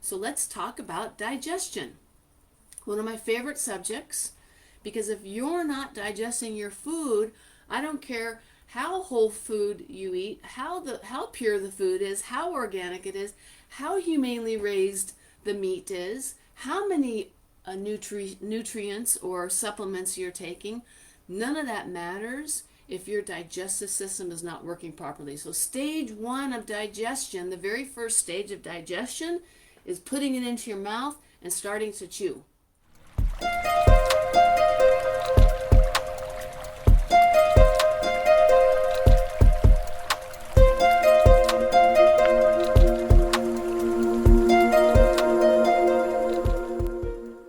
So let's talk about digestion. One of my favorite subjects, because if you're not digesting your food, I don't care how whole food you eat, how pure the food is, how organic it is, how humanely raised the meat is, how many nutrients or supplements you're taking. None of that matters if your digestive system is not working properly. So stage one of digestion, the very first stage of digestion, is putting it into your mouth and starting to chew.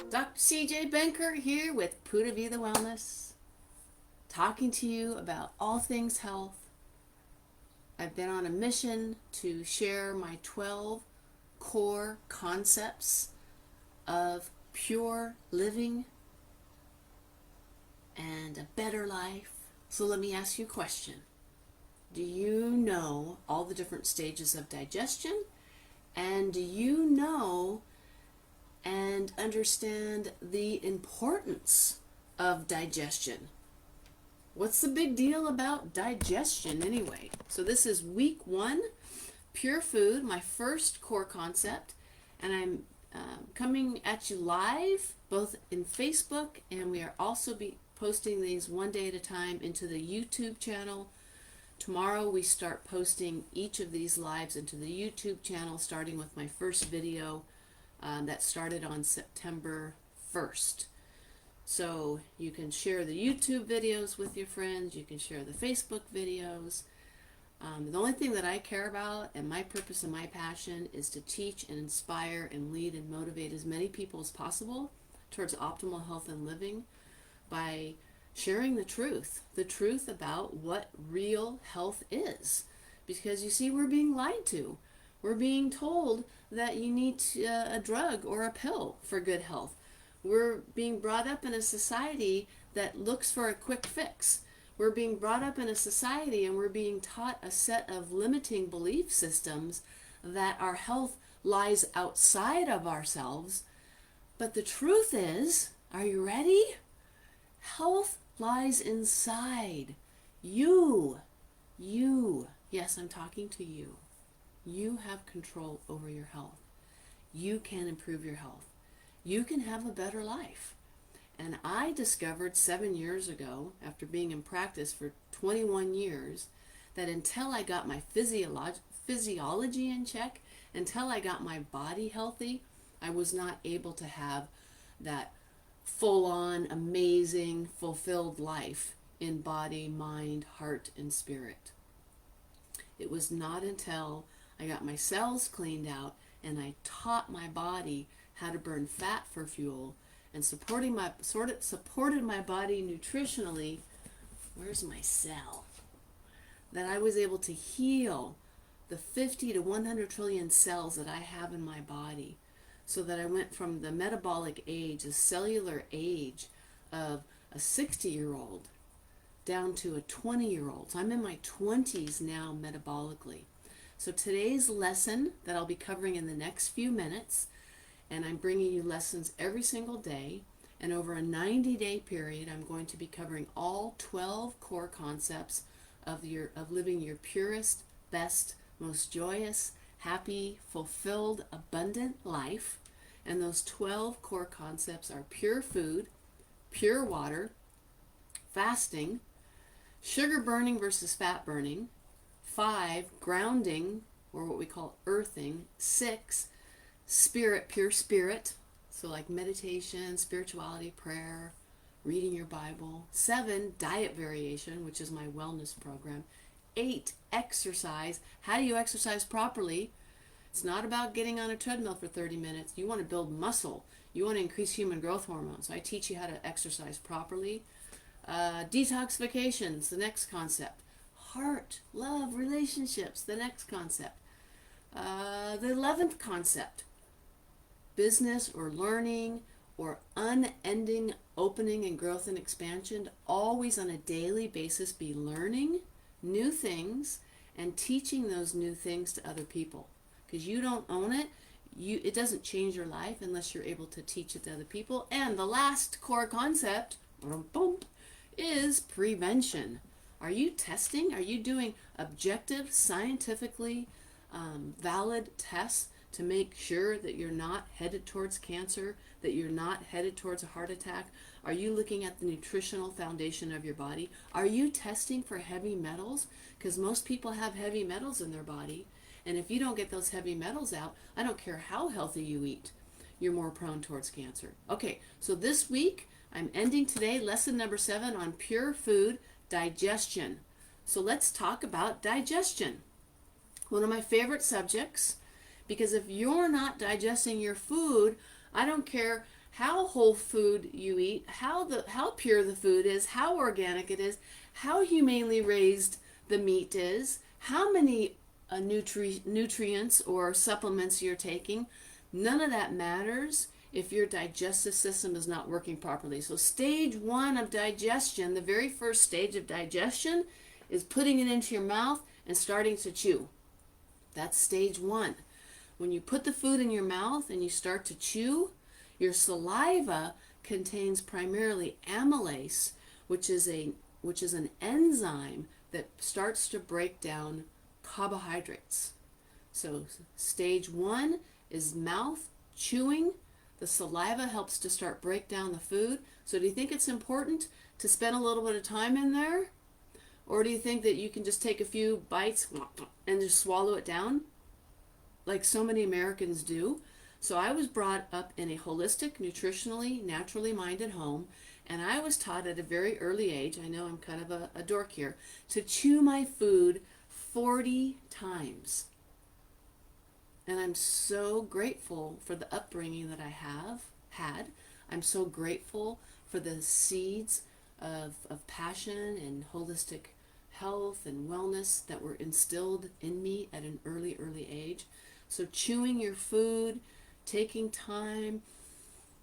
Dr. CJ Benker here with Pura Vida Wellness, talking to you about all things health. I've been on a mission to share my 12 core concepts of pure living and a better life. So let me ask you a question. Do you know all the different stages of digestion? And do you know and understand the importance of digestion? What's the big deal about digestion anyway? So this is week 1, pure food, my first core concept, and I'm coming at you live both in Facebook, and we are also be posting these one day at a time into the YouTube channel. Tomorrow we start posting each of these lives into the YouTube channel, starting with my first video that started on September 1st. So you can share the YouTube videos with your friends, you can share the Facebook videos. The only thing that I care about, and my purpose and my passion, is to teach and inspire and lead and motivate as many people as possible towards optimal health and living by sharing the truth about what real health is. Because you see, we're being lied to. We're being told that you need a drug or a pill for good health. We're being brought up in a society that looks for a quick fix. We're being brought up in a society and we're being taught a set of limiting belief systems that our health lies outside of ourselves. But the truth is, are you ready? Health lies inside you. Yes, I'm talking to you. You have control over your health. You can improve your health. You can have a better life. And I discovered 7 years ago, after being in practice for 21 years, that until I got my physiology in check, until I got my body healthy, I was not able to have that full-on, amazing, fulfilled life in body, mind, heart, and spirit. It was not until I got my cells cleaned out and I taught my body how to burn fat for fuel and supported my body nutritionally. Where's my cell? That I was able to heal the 50 to 100 trillion cells that I have in my body, so that I went from the metabolic age, the cellular age of a 60-year-old down to a 20-year-old. So I'm in my 20s now metabolically. So today's lesson that I'll be covering in the next few minutes, and I'm bringing you lessons every single day, and over a 90-day period I'm going to be covering all 12 core concepts of living your purest, best, most joyous, happy, fulfilled, abundant life. And those 12 core concepts are pure food, pure water, fasting, sugar burning versus fat burning, 5, grounding, or what we call earthing, 6, spirit, pure spirit, so like meditation, spirituality, prayer, reading your Bible, 7, diet variation, which is my wellness program, 8, exercise. How do you exercise properly? It's not about getting on a treadmill for 30 minutes. You want to build muscle. You want to increase human growth hormones. So I teach you how to exercise properly. Detoxification's the next concept. Heart, love, relationships, the next concept. The 11th concept, business or learning or unending opening and growth and expansion. Always on a daily basis be learning new things and teaching those new things to other people. Because you don't own it, it doesn't change your life unless you're able to teach it to other people. And the last core concept is prevention. Are you testing? Are you doing objective, scientifically valid tests to make sure that you're not headed towards cancer, that you're not headed towards a heart attack? Are you looking at the nutritional foundation of your body? Are you testing for heavy metals? Because most people have heavy metals in their body. And if you don't get those heavy metals out, I don't care how healthy you eat, you're more prone towards cancer. Okay, so this week, I'm ending today lesson number 7 on pure food digestion. So let's talk about digestion. One of my favorite subjects, because if you're not digesting your food, I don't care how whole food you eat, how pure the food is, how organic it is, how humanely raised the meat is, how many nutrients or supplements you're taking. None of that matters if your digestive system is not working properly. So stage 1 of digestion, the very first stage of digestion, is putting it into your mouth and starting to chew. That's stage 1. When you put the food in your mouth and you start to chew, your saliva contains primarily amylase, which is an enzyme that starts to break down carbohydrates. So stage 1 is mouth chewing. The saliva helps to start break down the food. So do you think it's important to spend a little bit of time in there? Or do you think that you can just take a few bites and just swallow it down like so many Americans do? So I was brought up in a holistic, nutritionally, naturally minded home, and I was taught at a very early age, I know I'm kind of a dork here, to chew my food 40 times. And I'm so grateful for the upbringing that I have had. I'm so grateful for the seeds of passion and holistic health and wellness that were instilled in me at an early age. So chewing your food, taking time,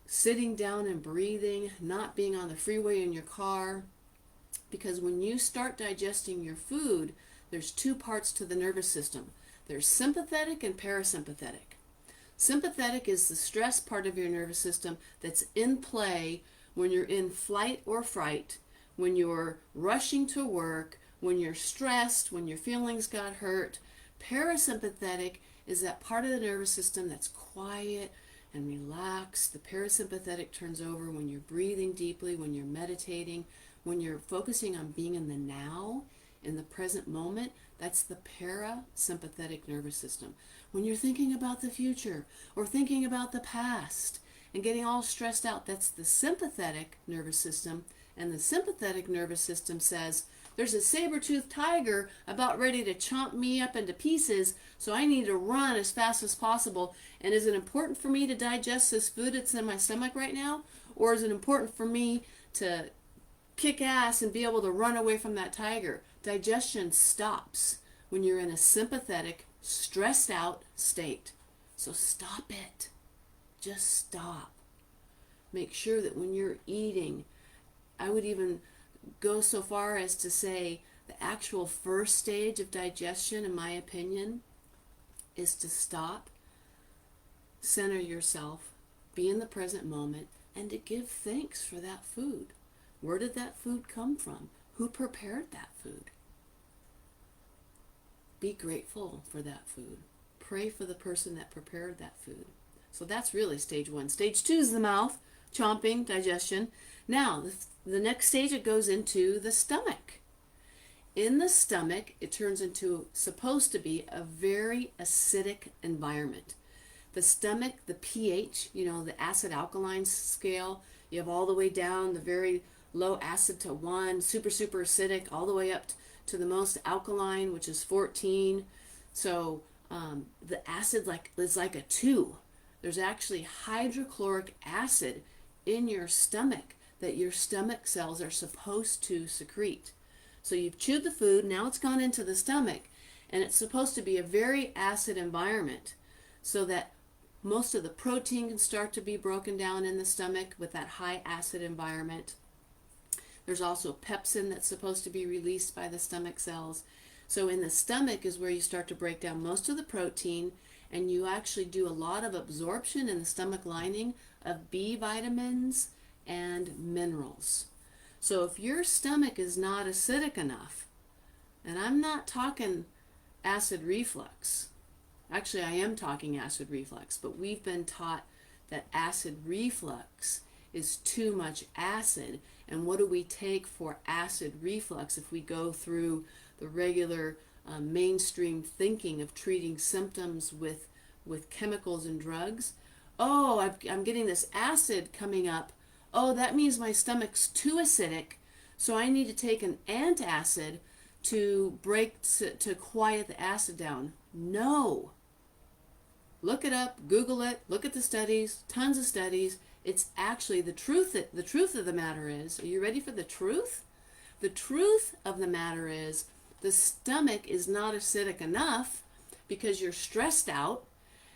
sitting down and breathing, not being on the freeway in your car. Because when you start digesting your food, there's 2 parts to the nervous system. There's sympathetic and parasympathetic. Sympathetic is the stress part of your nervous system that's in play when you're in flight or fright, when you're rushing to work, when you're stressed, when your feelings got hurt. Parasympathetic is that part of the nervous system that's quiet and relaxed. The parasympathetic turns over when you're breathing deeply, when you're meditating, when you're focusing on being in the now, in the present moment. That's the parasympathetic nervous system. When you're thinking about the future or thinking about the past and getting all stressed out, that's the sympathetic nervous system. And the sympathetic nervous system says, there's a saber-toothed tiger about ready to chomp me up into pieces, so I need to run as fast as possible. And is it important for me to digest this food that's in my stomach right now? Or is it important for me to kick ass and be able to run away from that tiger? Digestion stops when you're in a sympathetic, stressed out state. So stop it. Just stop. Make sure that when you're eating, I would even go so far as to say the actual first stage of digestion, in my opinion, is to stop, center yourself, be in the present moment, and to give thanks for that food. Where did that food come from? Who prepared that food? Be grateful for that food. Pray for the person that prepared that food. So that's really stage 1. Stage 2 is the mouth, chomping, digestion. Now, the next stage, it goes into the stomach. In the stomach, it turns into supposed to be a very acidic environment. The stomach, the pH, the acid alkaline scale, you have all the way down the very low acid to 1, super acidic, all the way up to the most alkaline, which is 14. So the acid is like a 2. There's actually hydrochloric acid in your stomach that your stomach cells are supposed to secrete. So you've chewed the food, now it's gone into the stomach, and it's supposed to be a very acid environment so that most of the protein can start to be broken down in the stomach with that high acid environment. There's also pepsin that's supposed to be released by the stomach cells. So in the stomach is where you start to break down most of the protein, and you actually do a lot of absorption in the stomach lining of B vitamins and minerals. So if your stomach is not acidic enough, and I'm not talking acid reflux, actually I am talking acid reflux, but we've been taught that acid reflux is too much acid. And what do we take for acid reflux if we go through the regular mainstream thinking of treating symptoms with chemicals and drugs? Oh, I'm getting this acid coming up. Oh, that means my stomach's too acidic, so I need to take an antacid to quiet the acid down. No. Look it up, Google it, look at the studies, tons of studies. It's actually the truth of the matter is, are you ready for the truth? The truth of the matter is the stomach is not acidic enough because you're stressed out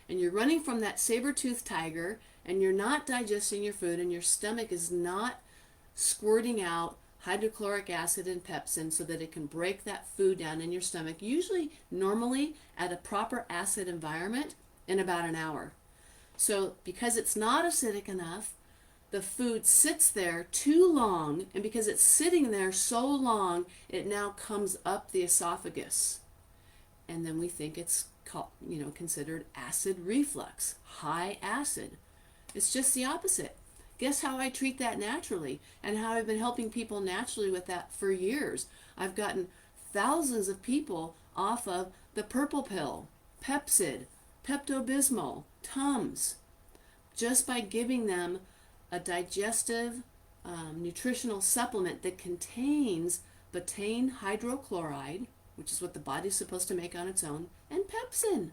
and you're running from that saber-toothed tiger and you're not digesting your food and your stomach is not squirting out hydrochloric acid and pepsin so that it can break that food down in your stomach, usually normally at a proper acid environment in about an hour. So because it's not acidic enough, the food sits there too long, and because it's sitting there so long, it now comes up the esophagus. And then we think it's considered acid reflux, high acid. It's just the opposite. Guess how I treat that naturally and how I've been helping people naturally with that for years. I've gotten thousands of people off of the purple pill, Pepcid, Pepto-Bismol, Tums, just by giving them a digestive nutritional supplement that contains betaine hydrochloride, which is what the body's supposed to make on its own, and pepsin.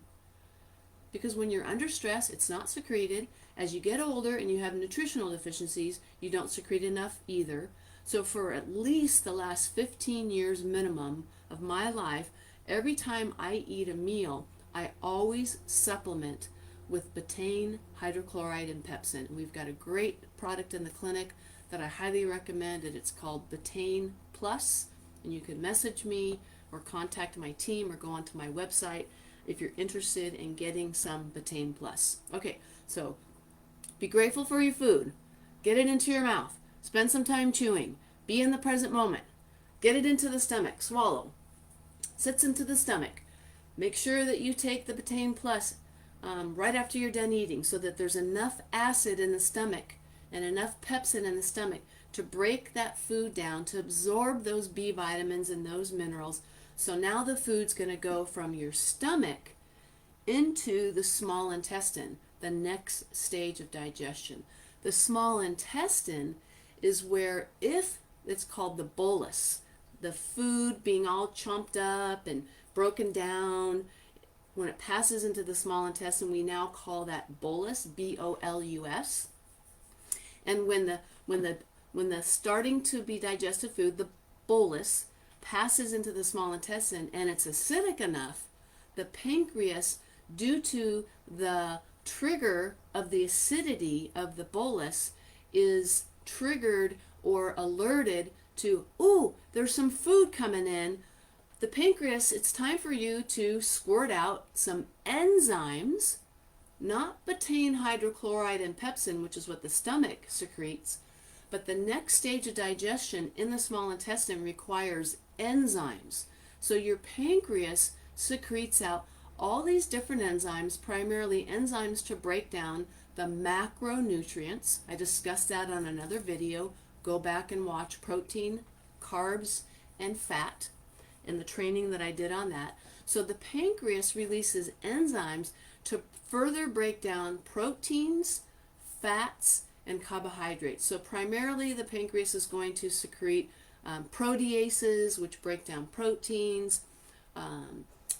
Because when you're under stress, it's not secreted. As you get older and you have nutritional deficiencies, you don't secrete enough either. So for at least the last 15 years minimum of my life, every time I eat a meal, I always supplement with betaine, hydrochloride, and pepsin. We've got a great product in the clinic that I highly recommend, and it's called Betaine Plus. And you can message me or contact my team or go onto my website if you're interested in getting some Betaine Plus. Okay, so be grateful for your food. Get it into your mouth. Spend some time chewing. Be in the present moment. Get it into the stomach. Swallow. Sits into the stomach. Make sure that you take the Betaine Plus right after you're done eating so that there's enough acid in the stomach and enough pepsin in the stomach to break that food down, to absorb those B vitamins and those minerals. So now the food's going to go from your stomach into the small intestine, the next stage of digestion. The small intestine is where, if it's called the bolus, the food being all chomped up and broken down, when it passes into the small intestine, we now call that bolus, B-O-L-U-S. And when the starting to be digested food, the bolus, passes into the small intestine and it's acidic enough, the pancreas, due to the trigger of the acidity of the bolus, is triggered or alerted to, ooh, there's some food coming in. The pancreas, it's time for you to squirt out some enzymes, not betaine hydrochloride and pepsin, which is what the stomach secretes, but the next stage of digestion in the small intestine requires enzymes. So your pancreas secretes out all these different enzymes, primarily enzymes to break down the macronutrients. I discussed that on another video. Go back and watch protein, carbs, and fat and the training that I did on that. So the pancreas releases enzymes to further break down proteins, fats, and carbohydrates. So primarily the pancreas is going to secrete proteases, which break down proteins,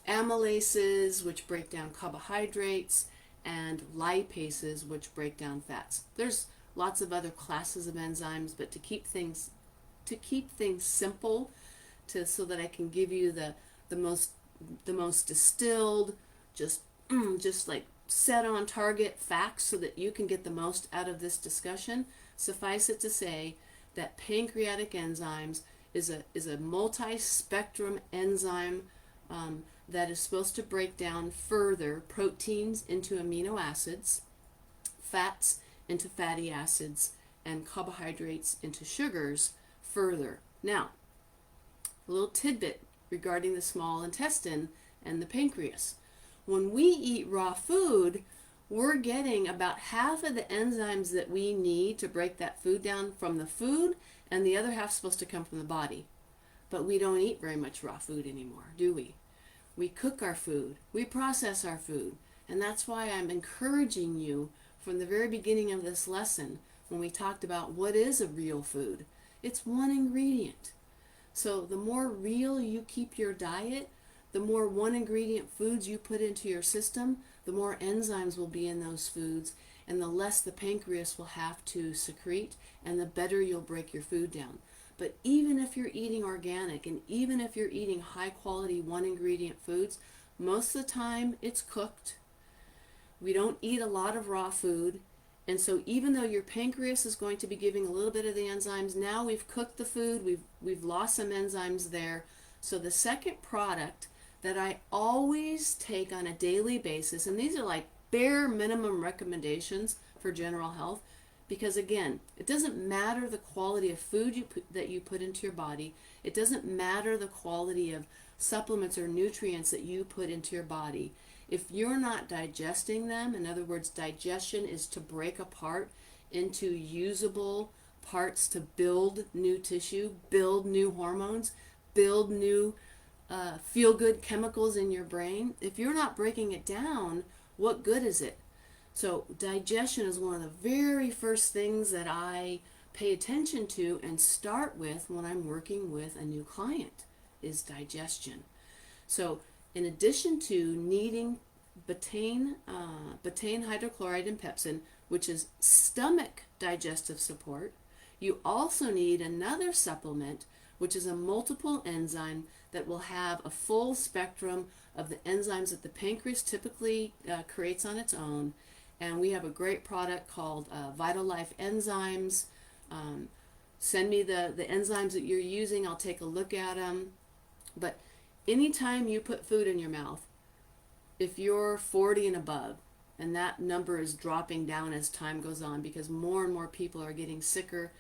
amylases, which break down carbohydrates, and lipases, which break down fats. There's lots of other classes of enzymes, but to keep things simple, so that I can give you the most distilled, just like set on target facts so that you can get the most out of this discussion, suffice it to say that pancreatic enzymes is a multi-spectrum enzyme that is supposed to break down further proteins into amino acids, fats into fatty acids, and carbohydrates into sugars further. Now, a little tidbit regarding the small intestine and the pancreas. When we eat raw food, we're getting about half of the enzymes that we need to break that food down from the food, and the other half's supposed to come from the body. But we don't eat very much raw food anymore, do we? We cook our food, we process our food, and that's why I'm encouraging you from the very beginning of this lesson when we talked about what is a real food. It's one ingredient. So the more real you keep your diet, the more one ingredient foods you put into your system, the more enzymes will be in those foods, and the less the pancreas will have to secrete, and the better you'll break your food down. But even if you're eating organic, and even if you're eating high quality one ingredient foods, most of the time it's cooked. We don't eat a lot of raw food, and so even though your pancreas is going to be giving a little bit of the enzymes, now we've cooked the food, we've lost some enzymes there. So the second product that I always take on a daily basis, and these are like bare minimum recommendations for general health, because again, it doesn't matter the quality of food that you put into your body. It doesn't matter the quality of supplements or nutrients that you put into your body. If you're not digesting them, in other words, digestion is to break apart into usable parts to build new tissue, build new hormones, build new feel-good chemicals in your brain. If you're not breaking it down, what good is it? So digestion is one of the very first things that I pay attention to and start with when I'm working with a new client, is digestion. So in addition to needing betaine hydrochloride and pepsin, which is stomach digestive support, you also need another supplement, which is a multiple enzyme that will have a full spectrum of the enzymes that the pancreas typically creates on its own. And we have a great product called Vital Life Enzymes. Send me the enzymes that you're using. I'll take a look at them. But anytime you put food in your mouth, if you're 40 and above, and that number is dropping down as time goes on because more and more people are getting sicker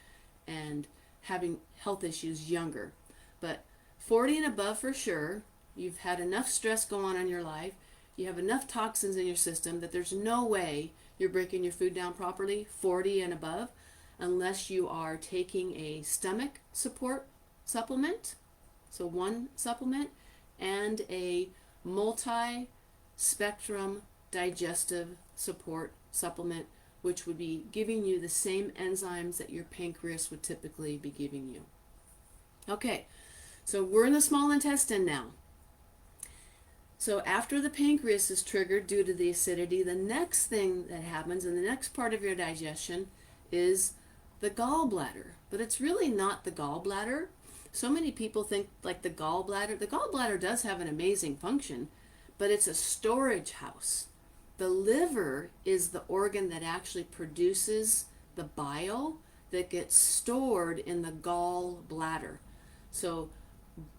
and having health issues younger. But 40 and above for sure, you've had enough stress go on in your life, you have enough toxins in your system that there's no way you're breaking your food down properly, 40 and above, unless you are taking a stomach support supplement, so one supplement, and a multi-spectrum digestive support supplement, which would be giving you the same enzymes that your pancreas would typically be giving you. Okay, so we're in the small intestine now. So after the pancreas is triggered due to the acidity, the next thing that happens in the next part of your digestion is the gallbladder. But it's really not the gallbladder. So many people think like the gallbladder does have an amazing function, but it's a storage house. The liver is the organ that actually produces the bile that gets stored in the gallbladder. So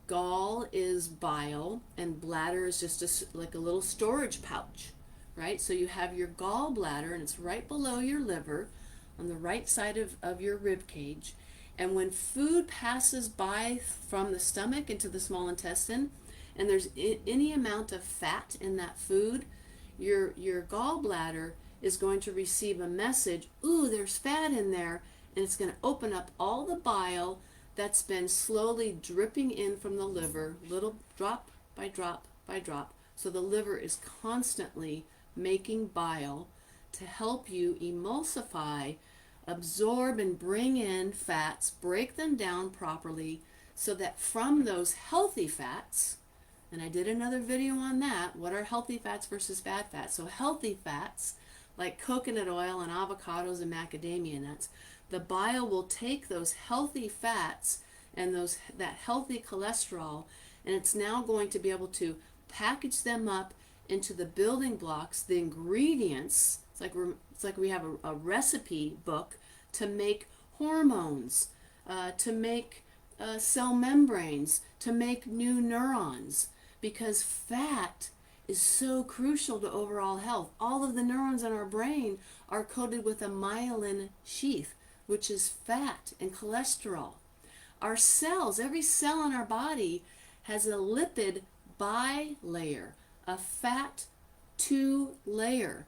gall is bile and bladder is just like a little storage pouch, right? So you have your gallbladder and it's right below your liver on the right side of your rib cage. And when food passes by from the stomach into the small intestine and there's any amount of fat in that food, your gallbladder is going to receive a message, ooh, there's fat in there, and it's going to open up all the bile that's been slowly dripping in from the liver, little drop by drop by drop. So the liver is constantly making bile to help you emulsify, absorb and bring in fats, break them down properly so that from those healthy fats, and I did another video on that, what are healthy fats versus bad fats? So healthy fats like coconut oil and avocados and macadamia nuts, the bile will take those healthy fats and that healthy cholesterol, and it's now going to be able to package them up into the building blocks, the ingredients. It's like we have a recipe book to make hormones, to make cell membranes, to make new neurons, because fat is so crucial to overall health. All of the neurons in our brain are coated with a myelin sheath, which is fat and cholesterol. Our cells, every cell in our body has a lipid bilayer, a fat two layer.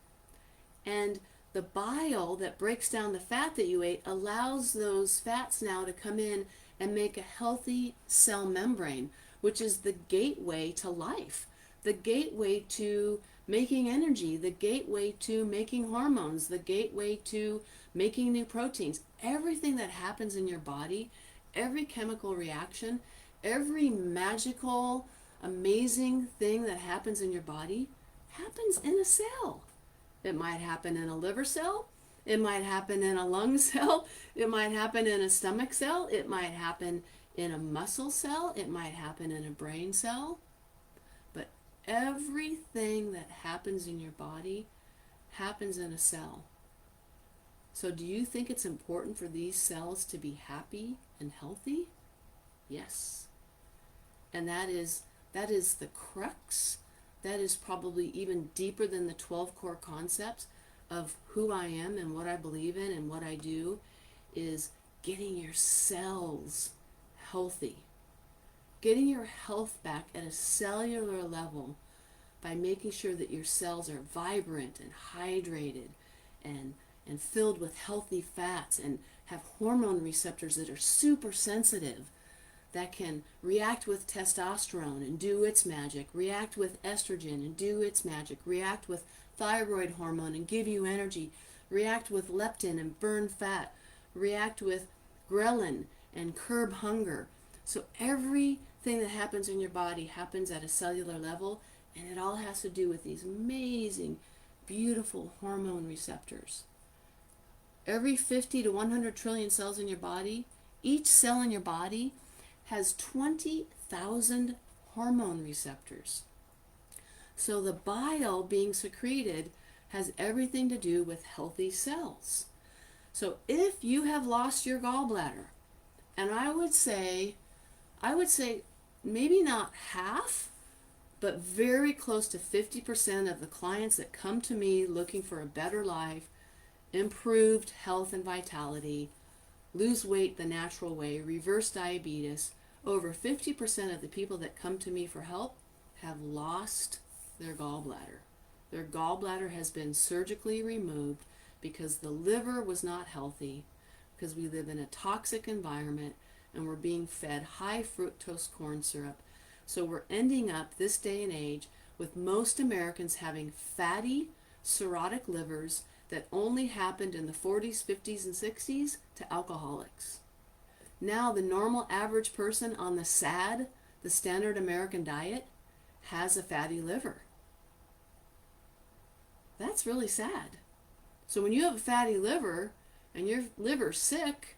And the bile that breaks down the fat that you ate allows those fats now to come in and make a healthy cell membrane, which is the gateway to life, the gateway to making energy, the gateway to making hormones, the gateway to making new proteins. Everything that happens in your body, every chemical reaction, every magical, amazing thing that happens in your body happens in a cell. It might happen in a liver cell. It might happen in a lung cell. It might happen in a stomach cell. It might happen in a muscle cell. It might happen in a brain cell. But everything that happens in your body happens in a cell. So do you think it's important for these cells to be happy and healthy? Yes. And that is the crux. That is probably even deeper than the 12 core concepts of who I am and what I believe in and what I do, is getting your cells healthy. Getting your health back at a cellular level by making sure that your cells are vibrant and hydrated and filled with healthy fats and have hormone receptors that are super sensitive, that can react with testosterone and do its magic, react with estrogen and do its magic, react with thyroid hormone and give you energy, react with leptin and burn fat, react with ghrelin and curb hunger. So everything that happens in your body happens at a cellular level, and it all has to do with these amazing, beautiful hormone receptors. Every 50 to 100 trillion cells in your body, each cell in your body has 20,000 hormone receptors. So the bile being secreted has everything to do with healthy cells. So if you have lost your gallbladder, and I would say maybe not half, but very close to 50% of the clients that come to me looking for a better life, improved health and vitality, lose weight the natural way, reverse diabetes, over 50% of the people that come to me for help have lost their gallbladder. Their gallbladder has been surgically removed because the liver was not healthy, because we live in a toxic environment and we're being fed high fructose corn syrup. So we're ending up this day and age with most Americans having fatty, cirrhotic livers that only happened in the 40s, 50s, and 60s to alcoholics. Now the normal average person on the SAD, the standard American diet, has a fatty liver. That's really sad. So when you have a fatty liver and your liver's sick,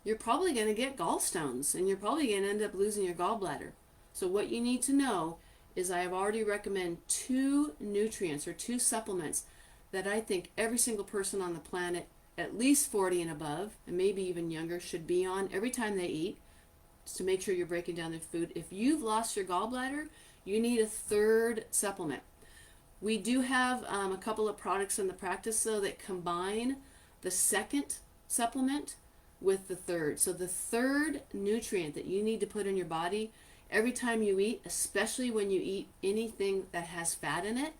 you're probably going to get gallstones and you're probably going to end up losing your gallbladder. So what you need to know is I have already recommended 2 nutrients or 2 supplements that I think every single person on the planet, at least 40 and above, and maybe even younger, should be on every time they eat, just to make sure you're breaking down their food. If you've lost your gallbladder, you need a 3rd supplement. We do have a couple of products in the practice, though, that combine the 2nd supplement with the 3rd. So the 3rd nutrient that you need to put in your body every time you eat, especially when you eat anything that has fat in it,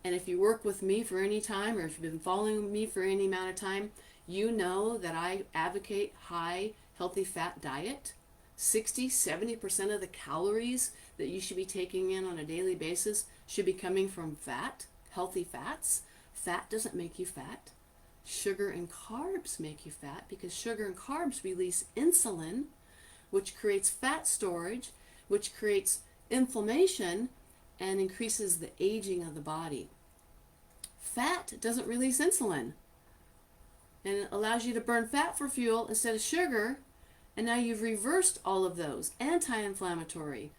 and if you work with me for any time, or if you've been following me for any amount of time, you know that I advocate high, healthy fat diet. 60-70% of the calories that you should be taking in on a daily basis should be coming from fat, healthy fats. Fat doesn't make you fat. Sugar and carbs make you fat, because sugar and carbs release insulin, which creates fat storage, which creates inflammation and increases the aging of the body. Fat doesn't release insulin, and it allows you to burn fat for fuel instead of sugar, and now you've reversed all of those: anti-inflammatory,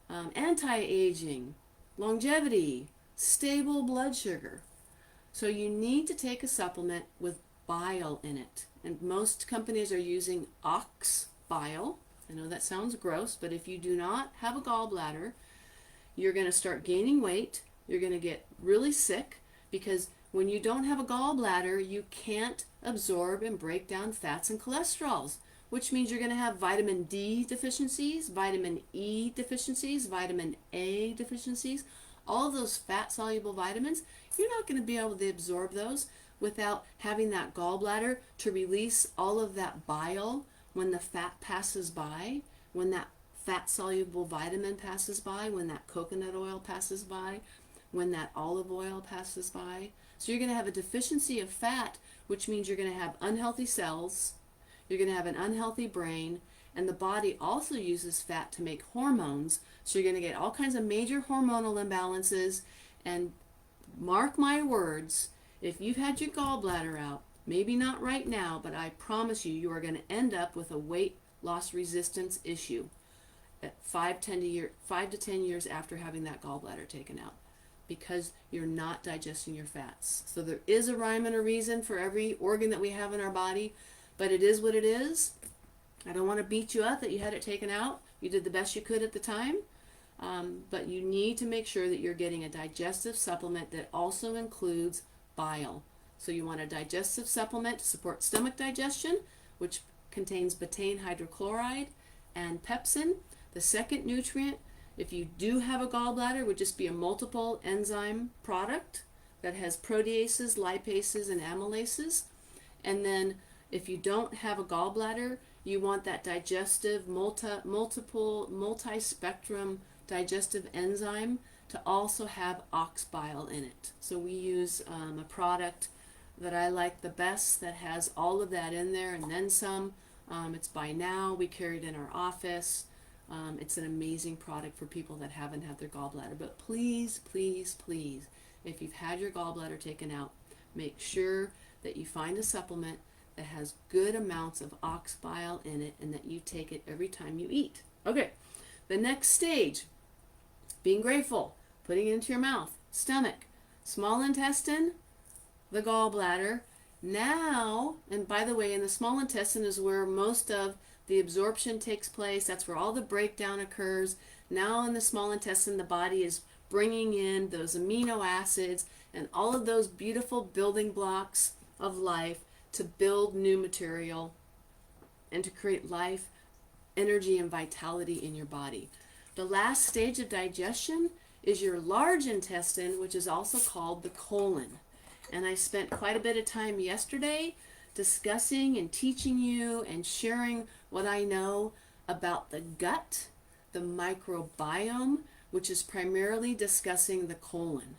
anti-aging, longevity, stable blood sugar. So you need to take a supplement with bile in it, and most companies are using ox bile. I know that sounds gross, but if you do not have a gallbladder, you're going to start gaining weight. You're going to get really sick because when you don't have a gallbladder, you can't absorb and break down fats and cholesterols, which means you're going to have vitamin D deficiencies, vitamin E deficiencies, vitamin A deficiencies. All of those fat-soluble vitamins, you're not going to be able to absorb those without having that gallbladder to release all of that bile when the fat passes by, when that fat-soluble vitamin passes by, when that coconut oil passes by, when that olive oil passes by. So you're going to have a deficiency of fat, which means you're going to have unhealthy cells, you're going to have an unhealthy brain, and the body also uses fat to make hormones. So you're going to get all kinds of major hormonal imbalances. And mark my words, if you've had your gallbladder out, maybe not right now, but I promise you, you are going to end up with a weight loss resistance issue at 5 to 10 years after having that gallbladder taken out, because you're not digesting your fats. So there is a rhyme and a reason for every organ that we have in our body, but it is what it is. I don't want to beat you up that you had it taken out. You did the best you could at the time, but you need to make sure that you're getting a digestive supplement that also includes bile. So you want a digestive supplement to support stomach digestion, which contains betaine hydrochloride and pepsin. The second nutrient, if you do have a gallbladder, would just be a multiple enzyme product that has proteases, lipases, and amylases. And then if you don't have a gallbladder, you want that digestive, multi-spectrum digestive enzyme to also have ox bile in it. So we use a product that I like the best that has all of that in there and then some. It's by Now. We carry it in our office. It's an amazing product for people that haven't had their gallbladder. But please, please, please, if you've had your gallbladder taken out, make sure that you find a supplement that has good amounts of ox bile in it and that you take it every time you eat. Okay, the next stage, being grateful, putting it into your mouth, stomach, small intestine, the gallbladder. Now, and by the way, in the small intestine is where most of the absorption takes place. That's where all the breakdown occurs. Now in the small intestine, the body is bringing in those amino acids and all of those beautiful building blocks of life to build new material and to create life, energy, and vitality in your body. The last stage of digestion is your large intestine, which is also called the colon. And I spent quite a bit of time yesterday discussing and teaching you and sharing what I know about the gut, the microbiome, which is primarily discussing the colon.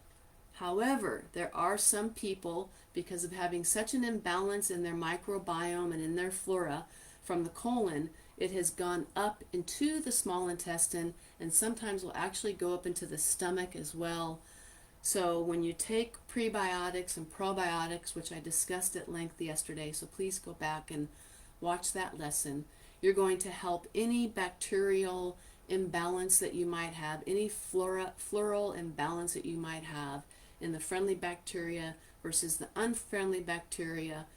However, there are some people, because of having such an imbalance in their microbiome and in their flora from the colon, it has gone up into the small intestine and sometimes will actually go up into the stomach as well. So when you take prebiotics and probiotics, which I discussed at length yesterday, so please go back and watch that lesson, you're going to help any bacterial imbalance that you might have, any floral imbalance that you might have in the friendly bacteria versus the unfriendly bacteria,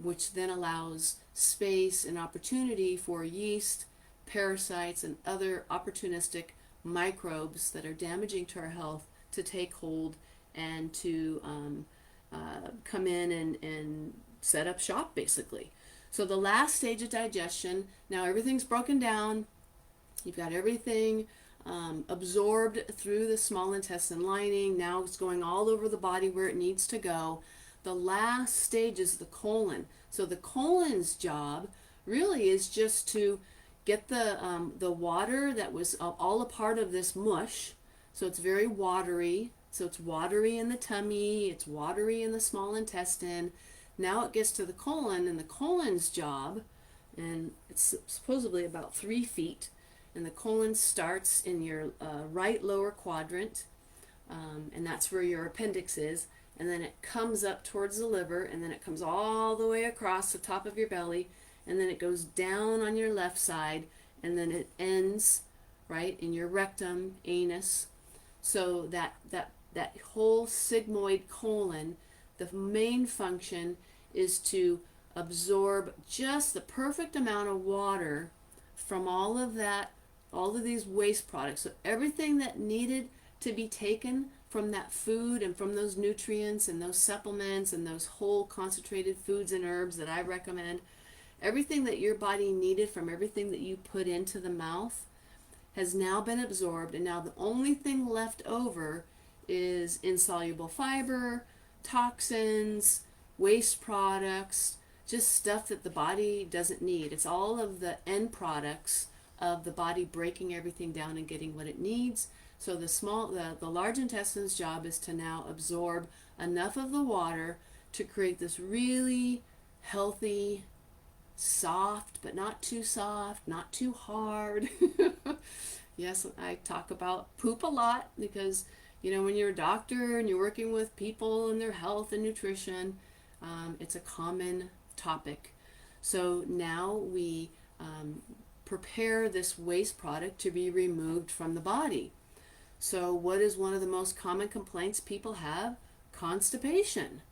which then allows space and opportunity for yeast, parasites, and other opportunistic microbes that are damaging to our health to take hold and to come in and set up shop, basically. So the last stage of digestion, now everything's broken down. You've got everything absorbed through the small intestine lining. Now it's going all over the body where it needs to go. The last stage is the colon. So the colon's job really is just to get the water that was all a part of this mush. So it's very watery. So it's watery in the tummy. It's watery in the small intestine. Now it gets to the colon, and the colon's job, and it's supposedly about 3 feet, and the colon starts in your right lower quadrant, and that's where your appendix is, and then it comes up towards the liver, and then it comes all the way across the top of your belly, and then it goes down on your left side, and then it ends right in your rectum, anus. So that whole sigmoid colon, the main function is to absorb just the perfect amount of water from all of that all of these waste products. So everything that needed to be taken from that food and from those nutrients and those supplements and those whole concentrated foods and herbs that I recommend, everything that your body needed from everything that you put into the mouth has now been absorbed, and now the only thing left over is insoluble fiber, toxins, waste products, just stuff that the body doesn't need. It's all of the end products of the body breaking everything down and getting what it needs. So the large intestine's job is to now absorb enough of the water to create this really healthy, soft, but not too soft, not too hard. Yes, I talk about poop a lot because, when you're a doctor and you're working with people and their health and nutrition, it's a common topic. So now we prepare this waste product to be removed from the body. So what is one of the most common complaints people have? Constipation.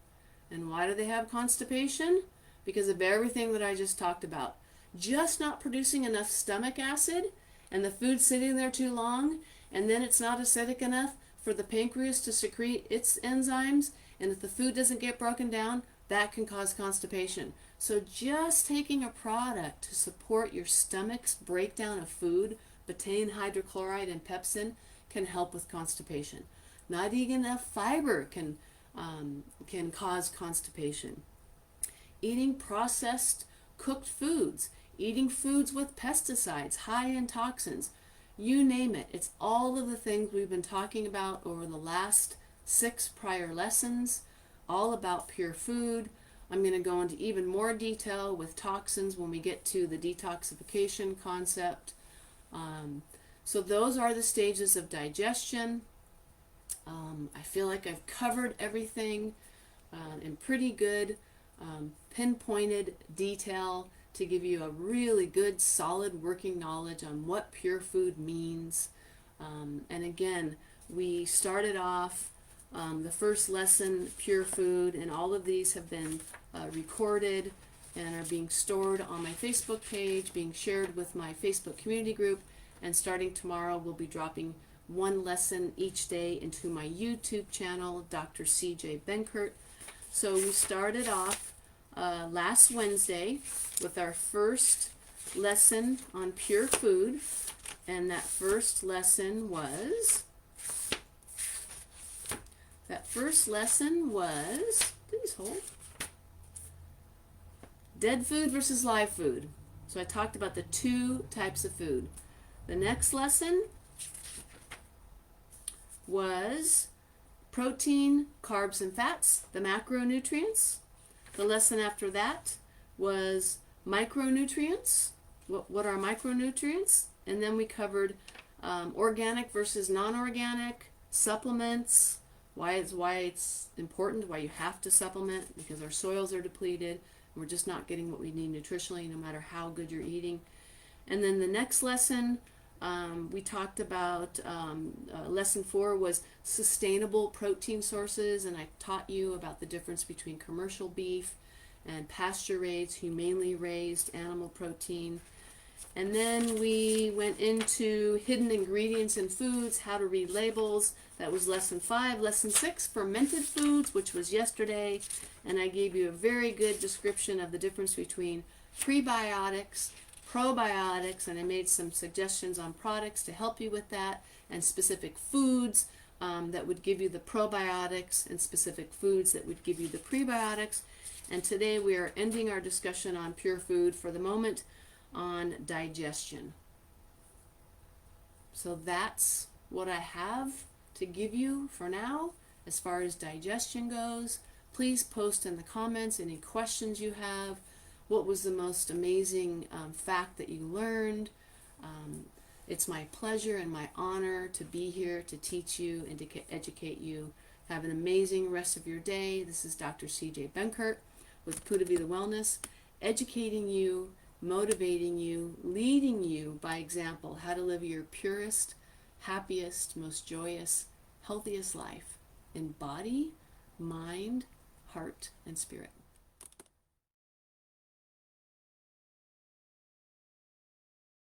And why do they have constipation? Because of everything that I just talked about. Just not producing enough stomach acid, and the food sitting there too long, and then it's not acidic enough for the pancreas to secrete its enzymes, and if the food doesn't get broken down, that can cause constipation. So just taking a product to support your stomach's breakdown of food, betaine hydrochloride and pepsin, can help with constipation. Not eating enough fiber can cause constipation. Eating processed cooked foods, eating foods with pesticides, high in toxins, you name it. It's all of the things we've been talking about over the last 6 prior lessons, all about pure food. I'm going to go into even more detail with toxins when we get to the detoxification concept. So those are the stages of digestion. I feel like I've covered everything in pretty good pinpointed detail to give you a really good, solid working knowledge on what pure food means. And again, we started off the first lesson, pure food, and all of these have been recorded and are being stored on my Facebook page, being shared with my Facebook community group, and starting tomorrow we'll be dropping one lesson each day into my YouTube channel, Dr. CJ Benkert. So we started off last Wednesday with our first lesson on pure food, and that first lesson was, please hold, dead food versus live food. So I talked about the 2 types of food. The next lesson was protein, carbs, and fats, the macronutrients. The lesson after that was micronutrients. What are micronutrients? And then we covered organic versus non-organic, supplements, why it's important, why you have to supplement, because our soils are depleted. We're just not getting what we need nutritionally, no matter how good you're eating. And then the next lesson, we talked about, lesson 4 was sustainable protein sources, and I taught you about the difference between commercial beef and pasture-raised, humanely raised animal protein. And then we went into hidden ingredients in foods, how to read labels. That was lesson 5. Lesson 6, fermented foods, which was yesterday, and I gave you a very good description of the difference between prebiotics, probiotics, and I made some suggestions on products to help you with that, and specific foods that would give you the probiotics, and specific foods that would give you the prebiotics. And today we are ending our discussion on pure food for the moment on digestion. So that's what I have to give you for now as far as digestion goes. Please post in the comments any questions you have. What was the most amazing fact that you learned? It's my pleasure and my honor to be here to teach you and to educate you. Have an amazing rest of your day. This is Dr. CJ Benkert with Pura Vida Wellness, educating you, motivating you, leading you by example how to live your purest, happiest, most joyous, healthiest life in body, mind, heart, and spirit.